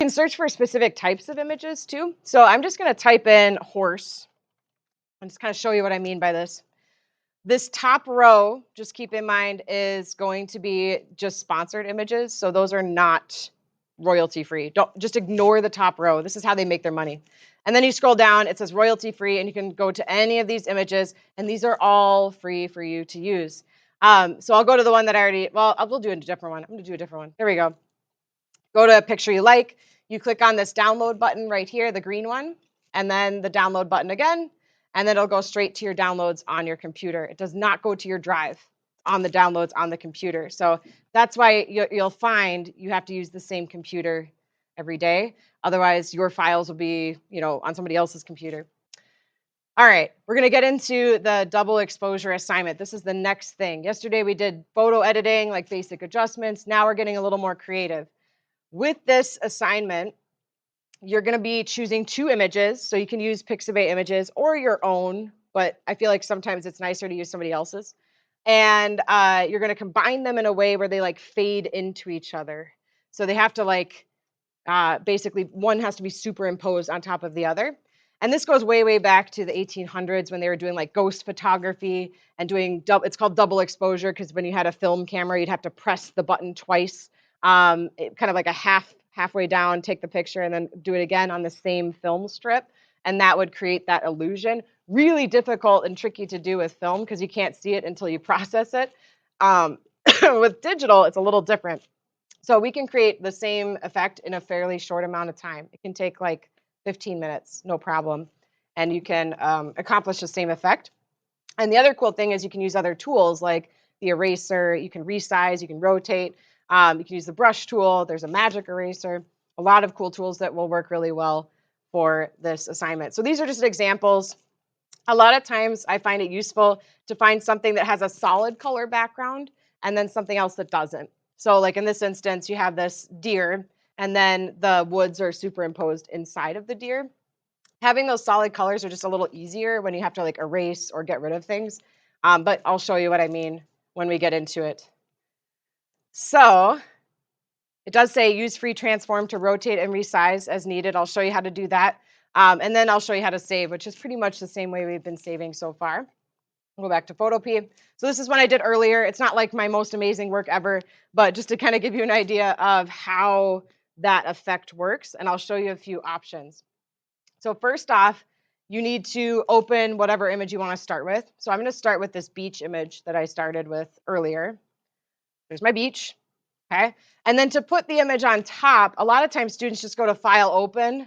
You can search for specific types of images too. So I'm just going to type in horse and just kind of show you what I mean by this. This top row, just keep in mind, is going to be just sponsored images. So those are not royalty free. Don't just ignore the top row. This is how they make their money. And then you scroll down, it says royalty free, and you can go to any of these images, and these are all free for you to use. So I'll go to the one that I already, well, we'll do a different one. I'm gonna do a different one. There we go. Go to a picture you like. You click on this download button right here, the green one, and then the download button again, and then it'll go straight to your downloads on your computer. It does not go to your drive on the downloads on the computer. So that's why you'll find you have to use the same computer every day. Otherwise, your files will be, on somebody else's computer. All right, we're going to get into the double exposure assignment. This is the next thing. Yesterday we did photo editing, like basic adjustments. Now we're getting a little more creative. With this assignment, you're going to be choosing 2 images. So you can use Pixabay images or your own, but I feel like sometimes it's nicer to use somebody else's. And you're going to combine them in a way where they like fade into each other. So they have to like, basically one has to be superimposed on top of the other. And this goes way, way back to the 1800s when they were doing like ghost photography and doing, it's called double exposure because when you had a film camera, you'd have to press the button twice, kind of like a halfway down, take the picture and then do it again on the same film strip. And that would create that illusion. Really difficult and tricky to do with film because you can't see it until you process it. With digital, it's a little different. So we can create the same effect in a fairly short amount of time. It can take like 15 minutes, no problem. And you can accomplish the same effect. And the other cool thing is you can use other tools like the eraser, you can resize, you can rotate, you can use the brush tool, there's a magic eraser, a lot of cool tools that will work really well for this assignment. So these are just examples. A lot of times I find it useful to find something that has a solid color background and then something else that doesn't. So like in this instance, you have this deer and then the woods are superimposed inside of the deer. Having those solid colors are just a little easier when you have to like erase or get rid of things. But I'll show you what I mean when we get into it. So it does say use free transform to rotate and resize as needed. I'll show you how to do that. And then I'll show you how to save, which is pretty much the same way we've been saving so far. We'll go back to Photopea. So this is one I did earlier. It's not like my most amazing work ever, but just to kind of give you an idea of how that effect works. And I'll show you a few options. So first off, you need to open whatever image you want to start with. So I'm going to start with this beach image that I started with earlier. There's my beach. Okay. And then to put the image on top, a lot of times students just go to File, Open,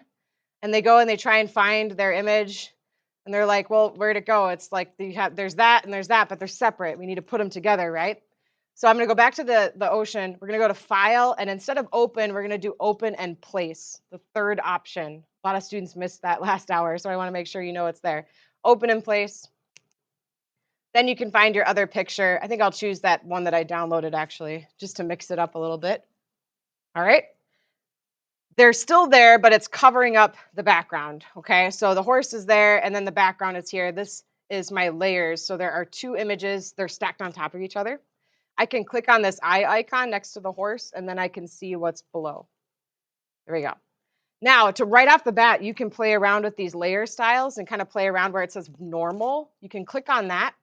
and they go and they try and find their image. And they're like, well, where'd it go? It's like there's that and there's that, but they're separate. We need to put them together, right? So I'm going to go back to the ocean. We're going to go to File, and instead of Open, we're going to do Open and Place, the third option. A lot of students missed that last hour, so I want to make sure you know it's there. Open and Place. Then you can find your other picture. I think I'll choose that one that I downloaded actually, just to mix it up a little bit. All right. They're still there, but it's covering up the background, okay? So the horse is there, and then the background is here. This is my layers. So there are 2 images. They're stacked on top of each other. I can click on this eye icon next to the horse, and then I can see what's below. There we go. Now, to right off the bat, you can play around with these layer styles and kind of play around where it says normal. You can click on that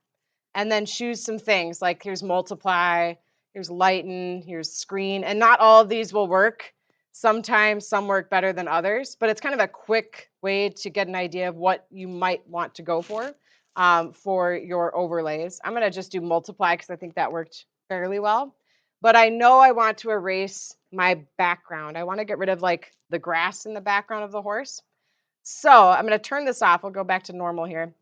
and then choose some things like here's multiply, here's lighten, here's screen, and not all of these will work. Sometimes some work better than others, but it's kind of a quick way to get an idea of what you might want to go for your overlays. I'm going to just do multiply because I think that worked fairly well. But I know I want to erase my background. I want to get rid of like the grass in the background of the horse. So I'm going to turn this off. We'll go back to normal here.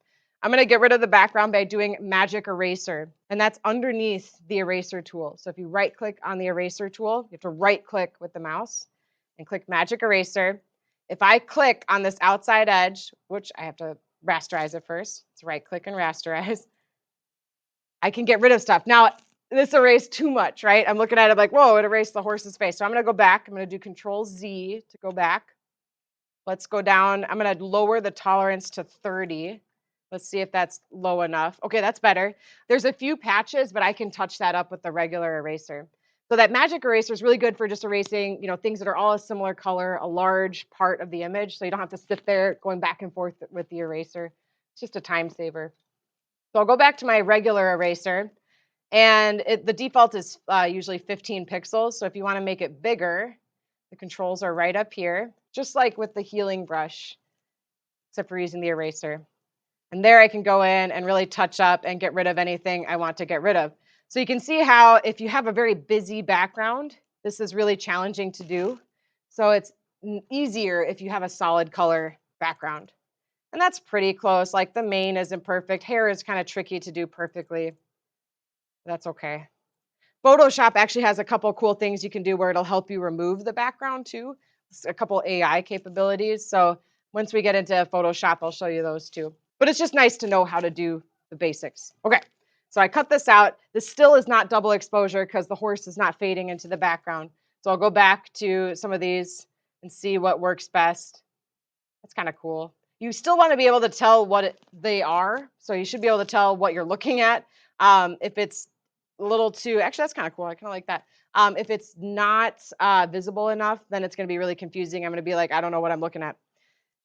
I'm going to get rid of the background by doing magic eraser, and that's underneath the eraser tool. So if you right click on the eraser tool, you have to right click with the mouse and click magic eraser. If I click on this outside edge, which I have to rasterize it first, it's right click and rasterize, I can get rid of stuff. Now, this erased too much, right? I'm looking at it like, whoa, it erased the horse's face. So I'm going to go back. I'm going to do Control Z to go back. Let's go down. I'm going to lower the tolerance to 30. Let's see if that's low enough. Okay, that's better. There's a few patches, but I can touch that up with the regular eraser. So that magic eraser is really good for just erasing, things that are all a similar color, a large part of the image. So you don't have to sit there going back and forth with the eraser. It's just a time saver. So I'll go back to my regular eraser, and the default is usually 15 pixels. So if you want to make it bigger, the controls are right up here, just like with the healing brush, except for using the eraser. And there I can go in and really touch up and get rid of anything I want to get rid of. So you can see how if you have a very busy background, this is really challenging to do. So it's easier if you have a solid color background. And that's pretty close. Like the mane isn't perfect. Hair is kind of tricky to do perfectly. That's okay. Photoshop actually has a couple cool things you can do where it'll help you remove the background too. It's a couple AI capabilities. So once we get into Photoshop, I'll show you those too. But it's just nice to know how to do the basics. Okay, so I cut this out. This still is not double exposure because the horse is not fading into the background. So I'll go back to some of these and see what works best. That's kind of cool. You still want to be able to tell what they are. So you should be able to tell what you're looking at. If it's a little too, actually, that's kind of cool. I kind of like that. If it's not visible enough, then it's going to be really confusing. I'm going to be like, I don't know what I'm looking at.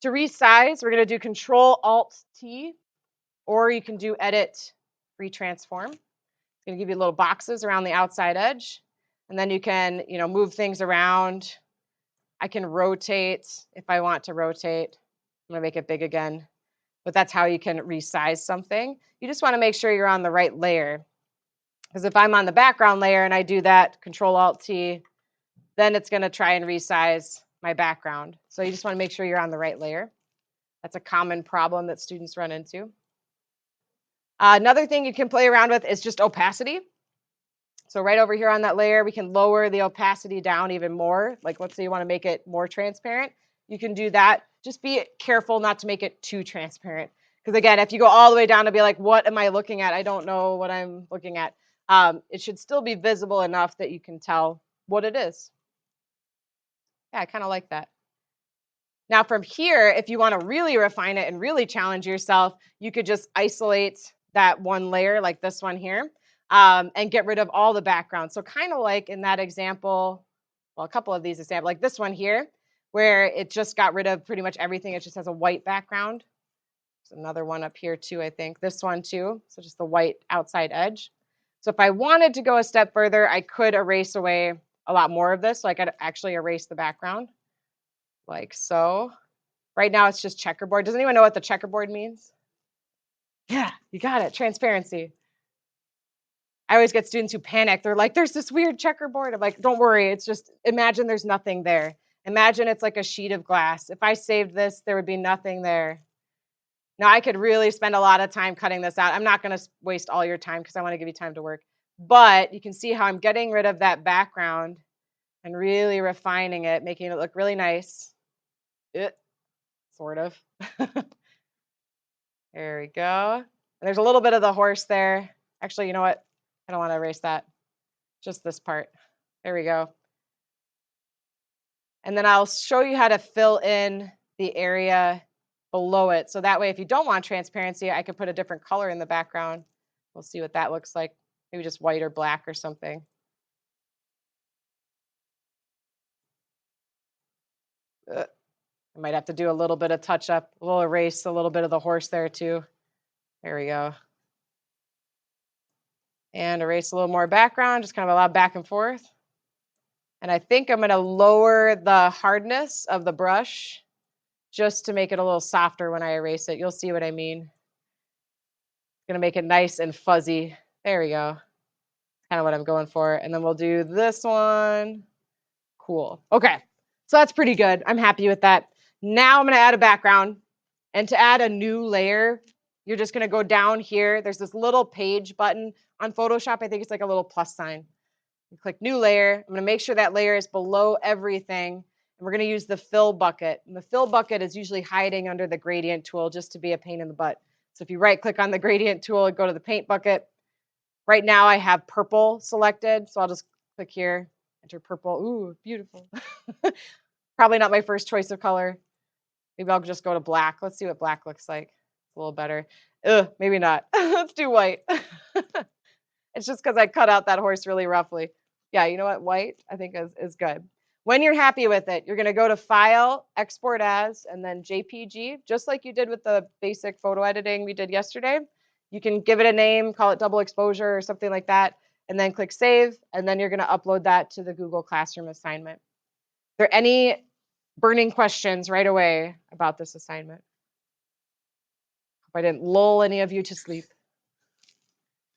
To resize, we're going to do Control Alt T, or you can do Edit Free Transform. It's going to give you little boxes around the outside edge, and then you can, move things around. I can rotate if I want to rotate. I'm going to make it big again, but that's how you can resize something. You just want to make sure you're on the right layer, because if I'm on the background layer and I do that, Control Alt T, then it's going to try and resize my background. So you just want to make sure you're on the right layer. That's a common problem that students run into. Another thing you can play around with is just opacity. So right over here on that layer, we can lower the opacity down even more. Like let's say you want to make it more transparent. You can do that. Just be careful not to make it too transparent. Because again, if you go all the way down to be like, what am I looking at? I don't know what I'm looking at. It should still be visible enough that you can tell what it is. Yeah, I kind of like that. Now from here, if you want to really refine it and really challenge yourself, you could just isolate that one layer like this one here, and get rid of all the background. So kind of like in that example, well, a couple of these examples, like this one here, where it just got rid of pretty much everything. It just has a white background. There's another one up here too, I think. This one too, so just the white outside edge. So if I wanted to go a step further, I could erase away a lot more of this. So I could actually erase the background like so. Right now it's just checkerboard. Does anyone know what the checkerboard means? Yeah, you got it. Transparency. I always get students who panic. They're like, there's this weird checkerboard. I'm like, don't worry. It's just imagine there's nothing there. Imagine it's like a sheet of glass. If I saved this, there would be nothing there. Now, I could really spend a lot of time cutting this out. I'm not going to waste all your time because I want to give you time to work. But you can see how I'm getting rid of that background and really refining it, making it look really nice. Sort of. There we go. And there's a little bit of the horse there. Actually, you know what? I don't want to erase that. Just this part. There we go. And then I'll show you how to fill in the area below it. So that way, if you don't want transparency, I could put a different color in the background. We'll see what that looks like. Maybe just white or black or something. I might have to do a little bit of touch up. We'll erase a little bit of the horse there too. There we go. And erase a little more background, just kind of a lot back and forth. And I think I'm going to lower the hardness of the brush just to make it a little softer when I erase it. You'll see what I mean. It's going to make it nice and fuzzy. There we go. Kind of what I'm going for. And then we'll do this one. Cool. Okay. So that's pretty good. I'm happy with that. Now I'm going to add a background. And to add a new layer, you're just going to go down here. There's this little page button on Photoshop. I think it's like a little plus sign. You click new layer. I'm going to make sure that layer is below everything. And we're going to use the fill bucket. And the fill bucket is usually hiding under the gradient tool just to be a pain in the butt. So if you right click on the gradient tool and go to the paint bucket, right now I have purple selected. So I'll just click here, enter purple. Ooh, beautiful. Probably not my first choice of color. Maybe I'll just go to black. Let's see what black looks like. It's a little better. Ugh, maybe not. Let's do white. It's just because I cut out that horse really roughly. Yeah, you know what? White, I think is good. When you're happy with it, you're going to go to File, Export As, and then JPG, just like you did with the basic photo editing we did yesterday. You can give it a name, call it double exposure or something like that, and then click Save, and then you're going to upload that to the Google Classroom assignment. Are there any burning questions right away about this assignment? Hope I didn't lull any of you to sleep.